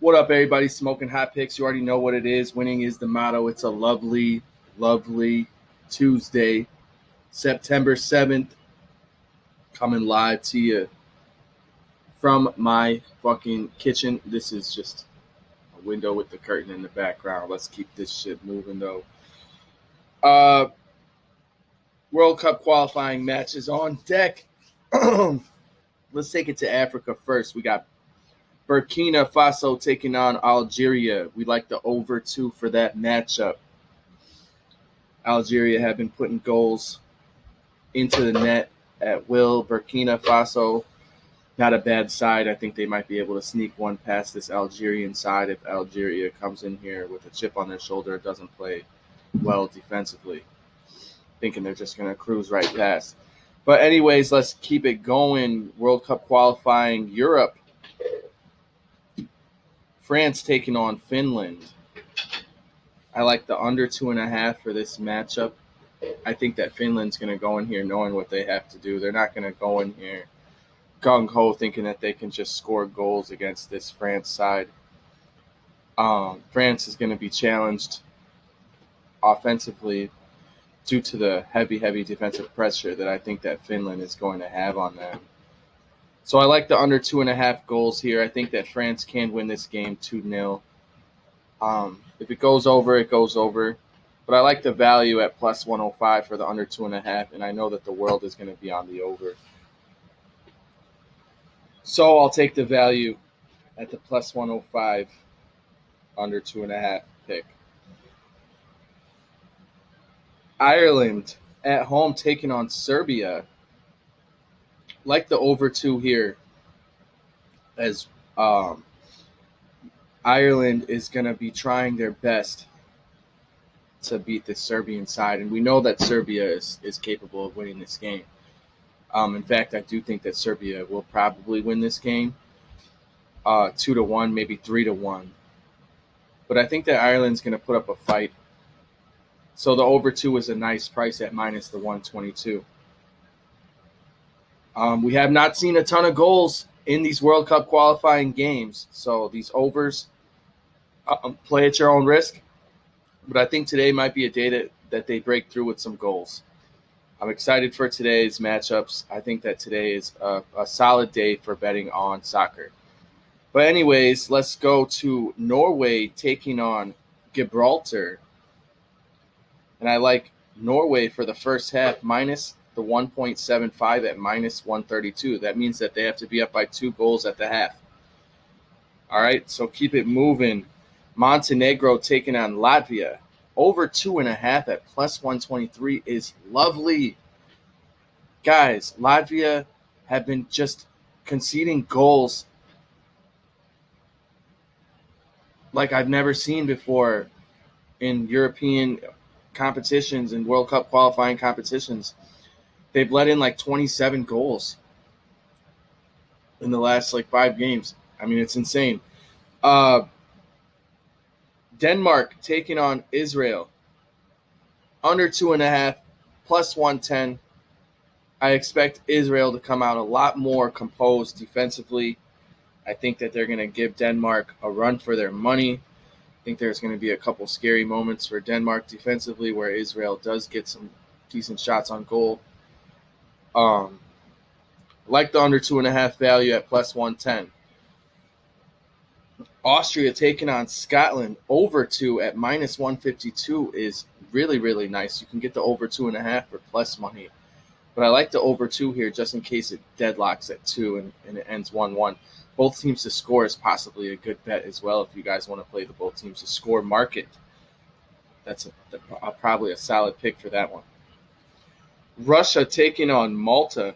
What up, everybody? Smoking hot picks. You already know what it is. Winning is the motto. It's a lovely, lovely Tuesday, September 7th, coming live to you from my fucking kitchen. This is just a window with the curtain in the background. Let's keep this shit moving, though. Uh, World Cup qualifying matches on deck. Let's take it to Africa first. We got Burkina Faso taking on Algeria. We like the over 2 for that matchup. Algeria have been putting goals into the net at will. Burkina Faso, not a bad side. I think they might be able to sneak one past this Algerian side if Algeria comes in here with a chip on their shoulder, doesn't play well defensively. Thinking they're just going to cruise right past. But anyways, let's keep it going. World Cup qualifying Europe. France taking on Finland. I like the under 2.5 for this matchup. I think that Finland's going to go in here knowing what they have to do. They're not going to go in here gung-ho thinking that they can just score goals against this France side. France is going to be challenged offensively due to the heavy defensive pressure that I think that Finland is going to have on them. So I like the under 2.5 goals here. I think that France can win this game 2-0. If it goes over, it goes over. But I like the value at plus 105 for the under 2.5, and I know that the world is going to be on the over. So I'll take the value at the plus 105 under 2.5 pick. Ireland at home taking on Serbia. Like the over 2 here, as Ireland is going to be trying their best to beat the Serbian side, and we know that Serbia is capable of winning this game. In fact, I do think that Serbia will probably win this game 2-1, maybe 3-1. But I think that Ireland's going to put up a fight. So the over 2 is a nice price at minus the 122. We have not seen a ton of goals in these World Cup qualifying games, so these overs play at your own risk. But I think today might be a day that they break through with some goals. I'm excited for today's matchups. I think that today is a solid day for betting on soccer. But anyways, let's go to Norway taking on Gibraltar. And I like Norway for the first half minus the 1.75 at minus 132. That means that they have to be up by 2 goals at the half. All right, so keep it moving. Montenegro taking on Latvia. Over 2.5 at plus 123 is lovely. Guys, Latvia have been just conceding goals like I've never seen before in European competitions and World Cup qualifying competitions. They've let in like 27 goals in the last 5 games. I mean, it's insane. Denmark taking on Israel. Under 2.5, plus 110. I expect Israel to come out a lot more composed defensively. I think that they're going to give Denmark a run for their money. I think there's going to be a couple scary moments for Denmark defensively where Israel does get some decent shots on goal. Like the under 2.5 value at plus 110. Austria taking on Scotland. Over 2 at minus 152 is really, really nice. You can get the over 2.5 for plus money. But I like the over 2 here just in case it deadlocks at 2 and it ends 1-1. Both teams to score is possibly a good bet as well if you guys want to play the both teams to score market. That's probably a solid pick for that one. Russia taking on Malta.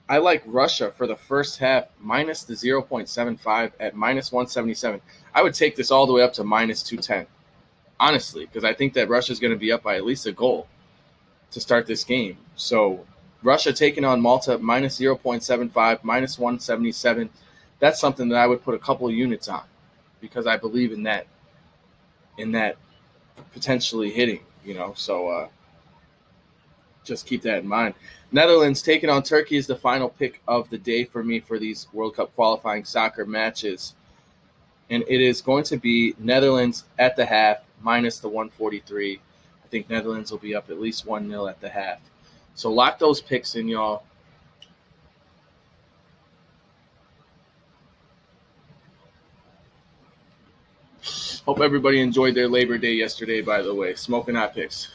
I like Russia for the first half minus the 0.75 at minus 177. I would take this all the way up to minus 210, honestly, because I think that Russia's going to be up by at least a goal to start this game. So Russia taking on Malta minus 0.75, minus 177. That's something that I would put a couple of units on because I believe in that potentially hitting, So just keep that in mind. Netherlands taking on Turkey is the final pick of the day for me for these World Cup qualifying soccer matches. and it is going to be Netherlands at the half minus the 143. I think Netherlands will be up at least 1-0 at the half. So lock those picks in, y'all. Hope everybody enjoyed their Labor Day yesterday, by the way. Smoking hot picks.